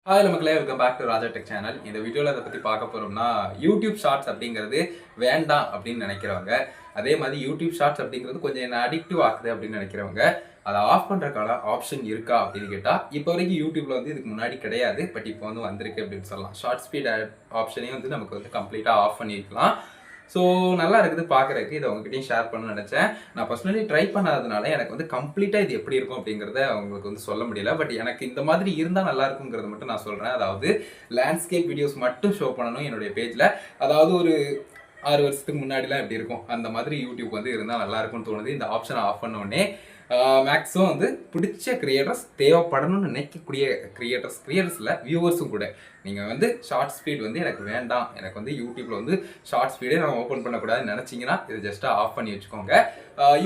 Hi மக்களே, welcome back to Raja Tech channel. இந்த வீடியோவில் அதை பற்றி பார்க்க போகிறோம்னா, யூடியூப் ஷார்ட்ஸ் அப்படிங்கிறது வேண்டாம் அப்படின்னு நினைக்கிறவங்க, அதே மாதிரி யூடியூப் ஷார்ட்ஸ் அப்படிங்கிறது கொஞ்சம் என்ன அடிக்டிவ் ஆகுது அப்படின்னு நினைக்கிறவங்க, அதை ஆஃப் பண்ணுறதுக்கான ஆப்ஷன் இருக்கா அப்படின்னு கேட்டால், இப்போ வரைக்கும் யூடியூப்ல வந்து இதுக்கு முன்னாடி கிடையாது. பட் இப்போ வந்து வந்திருக்கு அப்படின்னு சொல்லலாம். ஷார்ட் ஸ்பீட் ஆப்ஷனையும் வந்து நமக்கு வந்து கம்ப்ளீட்டாக ஆஃப் பண்ணியிருக்கலாம். ஸோ நல்லா இருக்குது பார்க்குறதுக்கு. இதை உங்ககிட்டயும் ஷேர் பண்ணணும்னு நினச்சேன். நான் பர்சனலி ட்ரை பண்ணாததுனால எனக்கு வந்து கம்ப்ளீட்டாக இது எப்படி இருக்கும் அப்படிங்கிறத உங்களுக்கு வந்து சொல்ல முடியல. பட் எனக்கு இந்த மாதிரி இருந்தால் நல்லா இருக்குங்கிறத மட்டும் நான் சொல்கிறேன். அதாவது லேண்ட்ஸ்கேப் வீடியோஸ் மட்டும் ஷோ பண்ணணும் என்னுடைய பேஜில். அதாவது ஒரு 6 வருஷத்துக்கு முன்னாடிலாம் எப்படி இருக்கும் அந்த மாதிரி யூடியூப் வந்து இருந்தால் நல்லா இருக்கும்னு தோணுது. இந்த ஆப்ஷனை ஆஃப் பண்ண உடனே மேக்ஸிமம் வந்து பிடிச்ச கிரியேட்டர்ஸ், தேவைப்படணும்னு நினைக்கக்கூடிய கிரியேட்டர்ஸில் வியூவர்ஸும் கூட, நீங்கள் வந்து ஷார்ட் ஸ்பீட் வந்து எனக்கு வேண்டாம், எனக்கு வந்து யூடியூப்பில் வந்து ஷார்ட் ஸ்பீடே நான் ஓப்பன் பண்ணக்கூடாதுன்னு நினச்சிங்கன்னா இதை ஜஸ்ட்டாக ஆஃப் பண்ணி வச்சுக்கோங்க.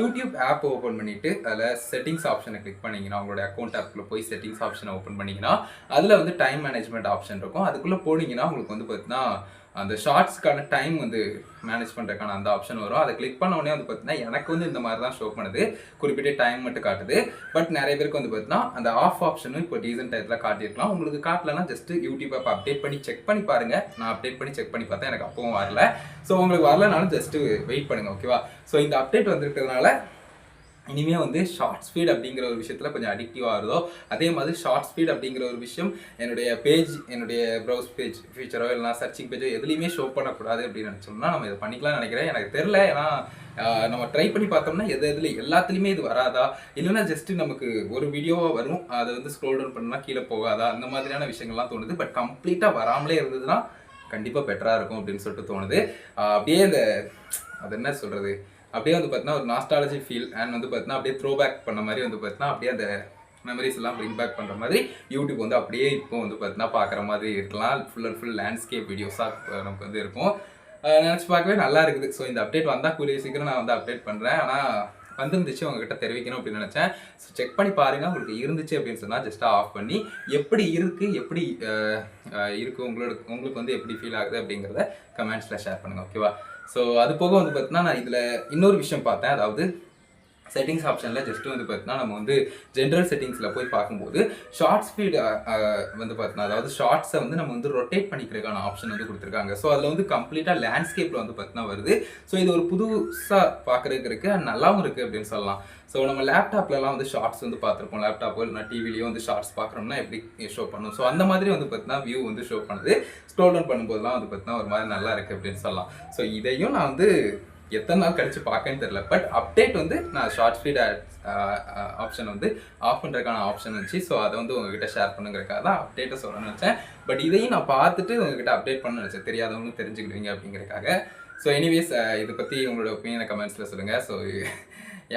யூடியூப் ஆப் ஓப்பன் பண்ணிவிட்டு அதில் செட்டிங்ஸ் ஆப்ஷனை கிளிக் பண்ணிங்கன்னா, உங்களோட அக்கௌண்ட் ஆப்பில் போய் செட்டிங்ஸ் ஆப்ஷனை ஓப்பன் பண்ணிங்கன்னா அதில் வந்து டைம் மேனேஜ்மெண்ட் ஆப்ஷன் இருக்கும். அதுக்குள்ளே போனீங்கன்னா உங்களுக்கு வந்து பார்த்தீங்கன்னா அந்த ஷார்ட்ஸ்க்கான டைம் வந்து மேனேஜ் பண்ணுறதுக்கான அந்த ஆப்ஷன் வரும். அதை கிளிக் பண்ண உடனே வந்து பார்த்தீங்கன்னா எனக்கு வந்து இந்த மாதிரி தான் ஷோ பண்ணுது. குறிப்பிட்ட டைம் மட்டும் காட்டுது. பட் நிறைய பேருக்கு வந்து பார்த்தீங்கன்னா அந்த ஆஃப் ஆப்ஷனும் இப்போ டீசன்ட் டயத்தில் காட்டியிருக்கலாம். உங்களுக்கு காட்டலன்னா ஜஸ்ட் யூடியூப் ஆப் அப்டேட் பண்ணி செக் பண்ணி பாருங்கள். நான் அப்டேட் பண்ணி செக் பண்ணி பார்த்தேன், எனக்கு அப்பவும் வரல. ஸோ உங்களுக்கு வரலனாலும் ஜஸ்ட்டு வெயிட் பண்ணுங்கள், ஓகேவா? ஸோ இந்த அப்டேட் வந்துருக்கிறதுனால இனிமேல் வந்து ஷார்ட் ஸ்பீட் அப்படிங்கிற ஒரு விஷயத்தில் கொஞ்சம் அடிக்டிவாக ஆகுதோ, அதே மாதிரி ஷார்ட் ஸ்பீட் அப்படிங்கிற ஒரு விஷயம் என்னுடைய பேஜ், என்னுடைய ப்ரௌஸ் பேஜ் ஃபீச்சரோ இல்லைனா சர்ச்சிங் பேஜோ எதுலேயுமே ஷோ பண்ணக்கூடாது அப்படின்னு நினச்சோம்னா நம்ம இதை பண்ணிக்கலாம்னு நினைக்கிறேன். எனக்கு தெரில, ஏன்னா நம்ம ட்ரை பண்ணி பார்த்தோம்னா எதில் எல்லாத்துலேயுமே இது வராதா, இல்லைன்னா ஜஸ்ட்டு நமக்கு ஒரு வீடியோவாக வரும், அதை வந்து ஸ்க்ரோல் டவுன் பண்ணால் கீழே போகாதா, அந்த மாதிரியான விஷயங்கள்லாம் தோணுது. பட் கம்ப்ளீட்டாக வராமலே இருந்ததுன்னா கண்டிப்பாக பெட்டராக இருக்கும் அப்படின்னு சொல்லிட்டு தோணுது. அப்படியே இந்த அது என்ன சொல்கிறது, அப்படியே வந்து பார்த்தீங்கன்னா ஒரு நாஸ்டாலஜி ஃபீல் அண்ட் வந்து பார்த்தீங்கன்னா அப்படியே த்ரோ பேக் பண்ண மாதிரி வந்து பார்த்தீங்கன்னா அப்படியே அந்த மெமரிஸ் எல்லாம் பிரிங் பேக் பண்ணுற மாதிரி யூடியூப் வந்து அப்படியே இப்போ வந்து பார்த்தீங்கன்னா பார்க்குற மாதிரி இருக்கலாம். ஃபுல் அண்ட் ஃபுல் லேண்ட்ஸ்கேப் வீடியோஸாக நமக்கு வந்து இருக்கும். நினச்சி பார்க்கவே நல்லா இருக்குது. ஸோ இந்த அப்டேட் வந்தால் கூடிய சீக்கிரம் நான் வந்து அப்டேட் பண்ணுறேன். ஆனால் வந்துருந்துச்சு, உங்ககிட்ட தெரிவிக்கணும் அப்படின்னு நினச்சேன். ஸோ செக் பண்ணி பாருங்கள். உங்களுக்கு இருந்துச்சு அப்படின்னு சொன்னால் ஜஸ்ட்டாக ஆஃப் பண்ணி எப்படி இருக்குது, எப்படி இருக்குது உங்களுக்கு வந்து எப்படி ஃபீல் ஆகுது அப்படிங்கிறத கமெண்ட்ஸில் ஷேர் பண்ணுங்கள், ஓகேவா? ஸோ அது போக வந்து பார்த்தீங்கன்னா நான் இதில் இன்னொரு விஷயம் பார்த்தேன். அதாவது செட்டிங்ஸ் ஆப்ஷனில் ஜஸ்ட்டு வந்து பார்த்தீங்கன்னா நம்ம வந்து ஜென்ரல் செட்டிங்ஸில் போய் பார்க்கும்போது ஷார்ட் ஸ்பீட் வந்து பார்த்தீங்கன்னா, அதாவது ஷார்ட்ஸை வந்து நம்ம வந்து ரொட்டேட் பண்ணிக்கிறதுக்கான ஆப்ஷன் வந்து கொடுத்துருக்காங்க. ஸோ அதில் வந்து கம்ப்ளீட்டாக லேண்ட்ஸ்கேப்பில் வந்து பார்த்தீங்கன்னா வருது. ஸோ இது ஒரு புதுசாக பார்க்குறதுக்கு இருக்குது, நல்லாவும் இருக்குது அப்படின்னு சொல்லலாம். ஸோ நம்ம லேப்டாப்லலாம் வந்து ஷார்ட்ஸ் வந்து பார்த்துருப்போம். லேப்டாப்போ இல்லைனா டிவிலையோ வந்து ஷார்ட்ஸ் பார்க்குறோம்னா எப்படி ஷோ பண்ணும். ஸோ அந்த மாதிரி வந்து பார்த்தீங்கன்னா வியூ வந்து ஷோ பண்ணுது. ஸ்க்ரோல் டவுன் பண்ணும்போதெல்லாம் வந்து பார்த்தீங்கன்னா ஒரு மாதிரி நல்லா இருக்குது அப்படின்னு சொல்லலாம். ஸோ இதையும் நான் வந்து எத்தனை நாள் கழிச்சு பார்க்கன்னு தெரியல. பட் அப்டேட் வந்து நான் ஷார்ட் ஸ்பீட் ஆப்ஷன் வந்து ஆஃப் பண்ணுறதுக்கான ஆப்ஷன் இருந்துச்சு. ஸோ அதை வந்து உங்ககிட்ட ஷேர் பண்ணுங்கிறதுக்காக தான் அப்டேட்டை சொல்லணும்னு நினச்சேன். பட் இதையும் நான் பார்த்துட்டு உங்ககிட்ட அப்டேட் பண்ண நினச்சேன், தெரியாதவங்களும் தெரிஞ்சுக்கிடுவீங்க அப்படிங்கிறதுக்காக. ஸோ எனிவேஸ் இதை பற்றி உங்களோட ஒப்பீனியனை கமெண்ட்ஸில் சொல்லுங்கள். ஸோ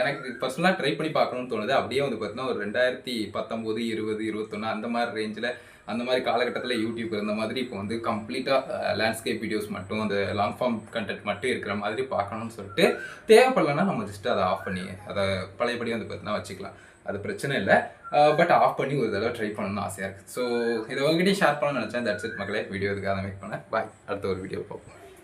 எனக்கு பர்சனலாக ட்ரை பண்ணி பார்க்கணும்னு தோணுது. அப்படியே வந்து பார்த்தீங்கன்னா ஒரு 2019, 20, 21 அந்த மாதிரி ரேஞ்சில், அந்த மாதிரி காலகட்டத்தில் யூடியூப் இருந்த மாதிரி இப்போ வந்து கம்ப்ளீட்டாக லேண்ட்ஸ்கேப் வீடியோஸ் மட்டும், அந்த லாங் ஃபார்ம் கண்டென்ட் மட்டும் இருக்கிற மாதிரி பார்க்கணும்னு சொல்லிட்டு, தேவைப்படலைன்னா நம்ம ஜஸ்ட்டு அதை ஆஃப் பண்ணி அதை பழையபடி வந்து பார்த்தீங்கன்னா வச்சுக்கலாம். அது பிரச்சனை இல்லை. பட் ஆஃப் பண்ணி ஒரு தடவை ட்ரை பண்ணணும்னு ஆசையாக இருக்குது. ஸோ இதை உங்ககிட்டயும் ஷேர் பண்ணணும்னு நினச்சேன். தட்ஸ் இட் மக்களே. வீடியோ இதுக்காக மேக் பண்ணேன். பாய். அடுத்த ஒரு வீடியோ பார்ப்போம்.